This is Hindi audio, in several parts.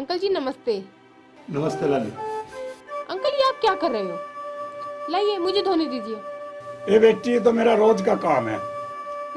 अंकल जी नमस्ते। नमस्ते लाली। अंकल ये आप क्या कर रहे हो? लाइए मुझे धोने दीजिए। ये बेटी, ये तो मेरा रोज का काम है।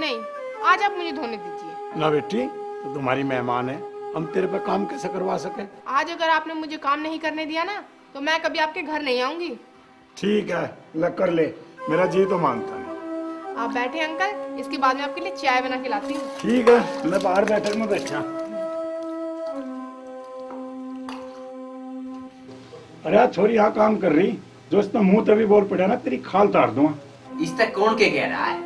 नहीं, आज आप मुझे धोने दीजिए। ना बेटी, तो तुम्हारी मेहमान है, हम तेरे पे काम कैसे करवा सके। आज अगर आपने मुझे काम नहीं करने दिया ना तो मैं कभी आपके घर नहीं आऊंगी। ठीक है, ले कर ले, मेरा जी तो मानता नहीं। आप बैठे अंकल, इसके बाद में आपके लिए चाय बना के लाती हूँ। ठीक है, मैं बाहर बैठक में बैठा। अरे यार छोरी यहाँ काम कर रही, जो इसमें मुंह तभी बोल पड़ा ना, तेरी खाल तार दूंगा। इस तक कौन के कह रहा है?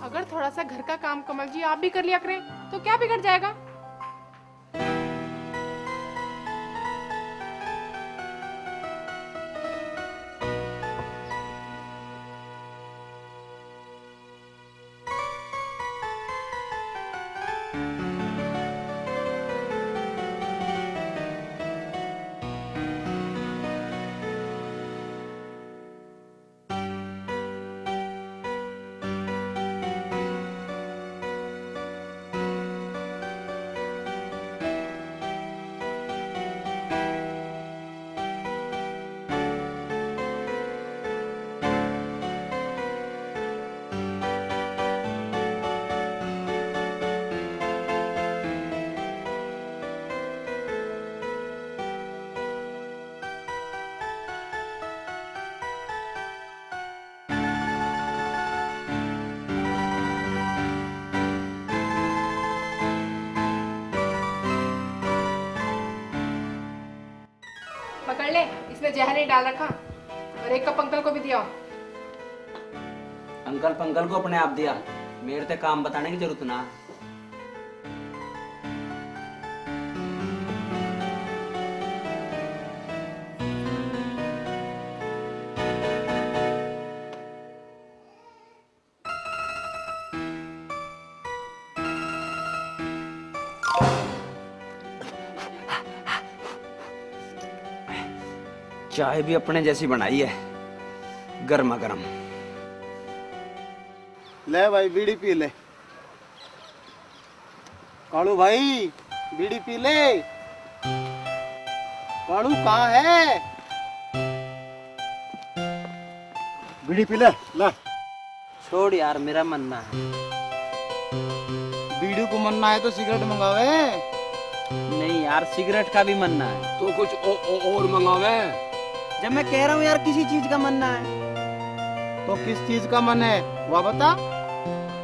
अगर थोड़ा सा घर का काम कमल जी आप भी कर लिया करें तो क्या बिगड़ जाएगा? पकड़ ले, इसमें जहर नहीं डाल रखा। और एक कप अंकल को भी दिया। अंकल पंकल को अपने आप दिया, मेरे ते काम बताने की जरूरत ना। चाय भी अपने जैसी बनाई है, गर्मा गर्म। ले भाई बीड़ी पी ले। कालू भाई बीड़ी पी ले। पाड़ू कहाँ है? बीड़ी पी ले। ला छोड़ यार, मेरा मनना है। बीड़ी को मनना है तो सिगरेट मंगावे। नहीं यार, सिगरेट का भी मनना है। तो कुछ और मंगावे। जब मैं कह रहा हूँ यार किसी चीज का मनना है। तो किस चीज का मन है वह बता।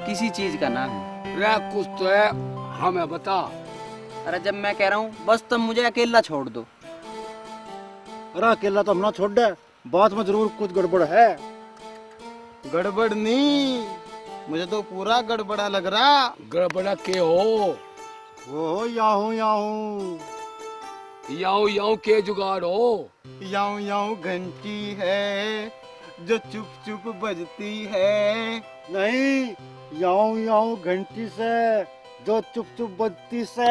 किसी चीज का नाम है। रे कुछ तो है, हमें बता। अरे जब मैं कह रहा हूँ बस तुम मुझे अकेला छोड़ दो। अरे अकेला तो हम ना छोड़ दे, बात में जरूर कुछ गड़बड़ है। गड़बड़ नहीं, मुझे तो पूरा गड़बड़ा लग रहा। गड़बड़ा के हो? ओ याहू याहू याऊ याऊ के जुगाड़ हो? याहू याहू घंटी है जो चुप चुप बजती है। नहीं, याहू याहू घंटी से जो चुप चुप बजती से।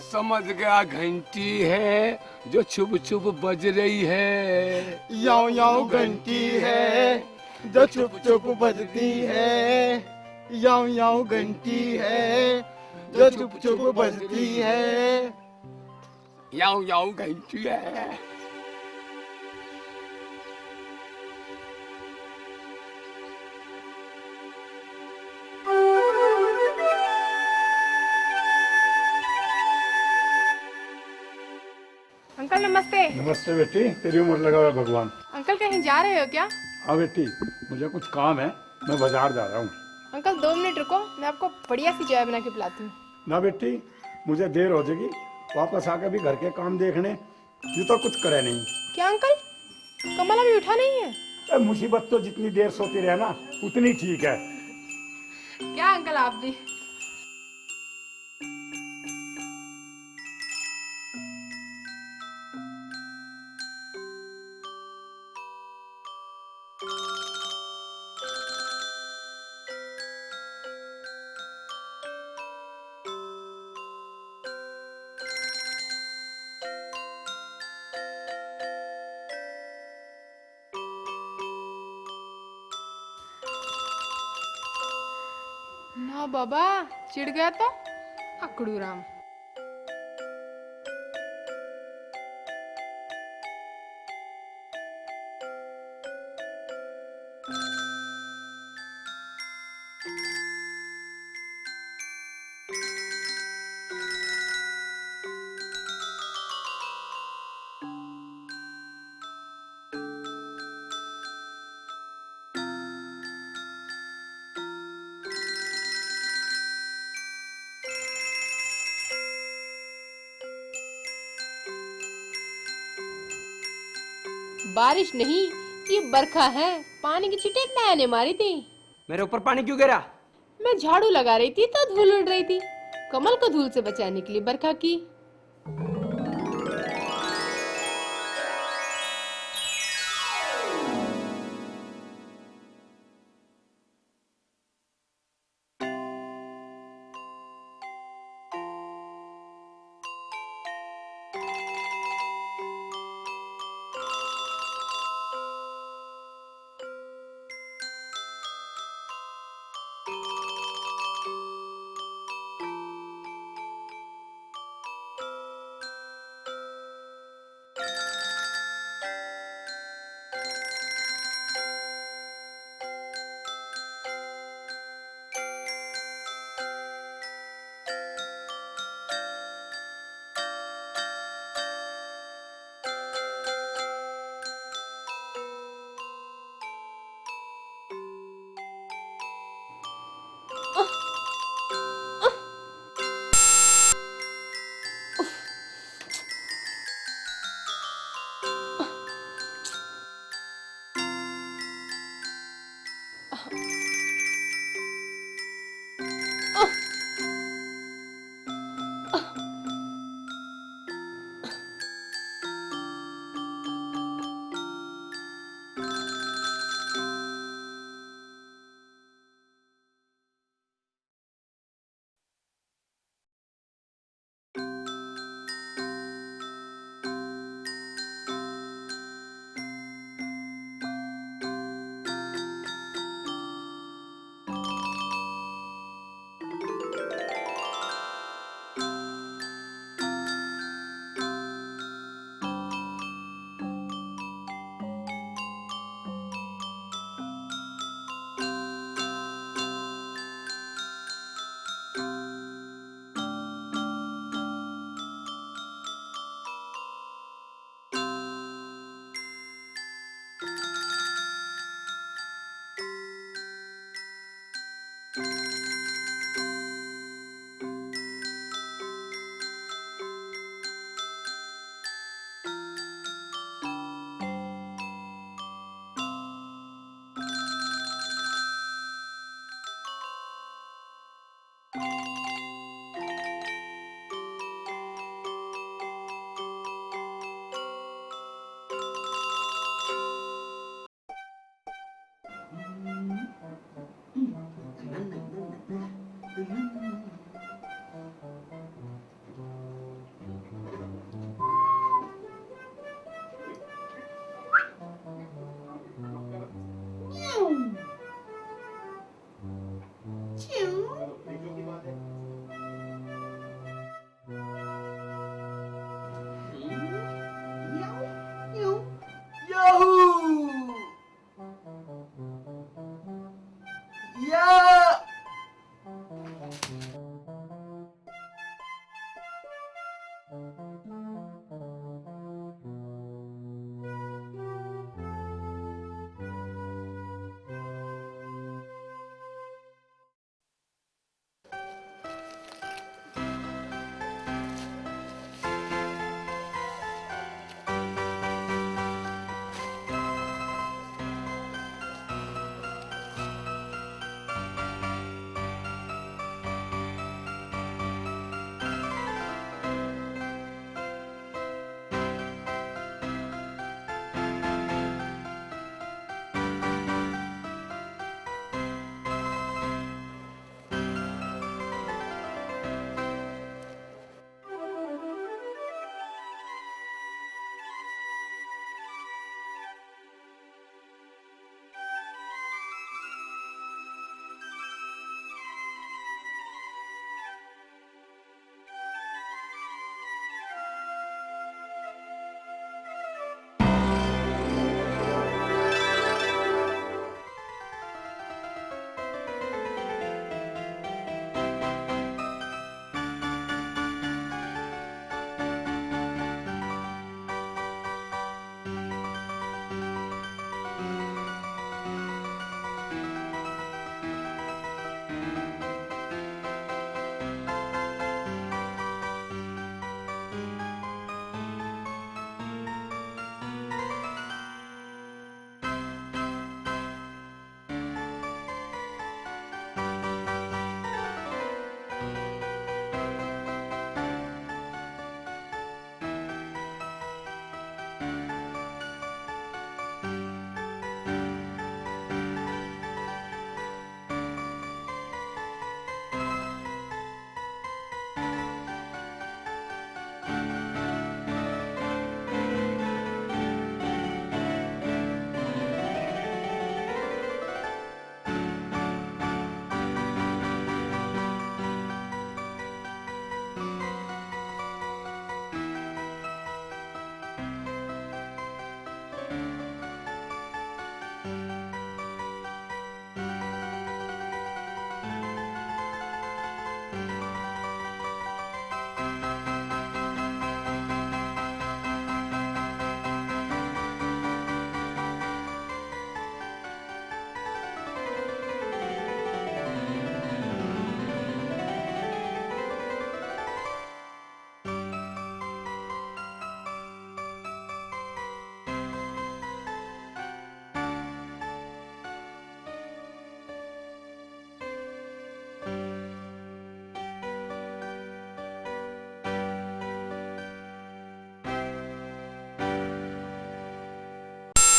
समझ गया, घंटी है जो छुप छुप बज रही है। याहू याहू घंटी है जो चुप चुप बजती है। याहू याहू घंटी है जो चुप चुप बजती है। याऊ याऊ घंटी है। अंकल नमस्ते। नमस्ते बेटी, तेरी उम्र लगा हुआ भगवान। अंकल कहीं जा रहे हो क्या? हाँ बेटी, मुझे कुछ काम है, मैं बाजार जा रहा हूँ। अंकल 2 मिनट रुको, मैं आपको बढ़िया सी चाय बना के पिलाती हूँ। ना बेटी, मुझे देर हो जाएगी, वापस आकर भी घर के काम देखने, ये तो कुछ करे नहीं। क्या अंकल, कमल अभी उठा नहीं है? मुसीबत तो जितनी देर सोती रहे ना उतनी ठीक है। क्या अंकल आप भी। ना बाबा, चिढ़ गया तो अकड़ू राम। बारिश नहीं, ये बरखा है। पानी की छींटे मैंने मारी थी। मेरे ऊपर पानी क्यों गिरा? मैं झाड़ू लगा रही थी तो धूल उड़ रही थी। कमल को धूल से बचाने के लिए बरखा की।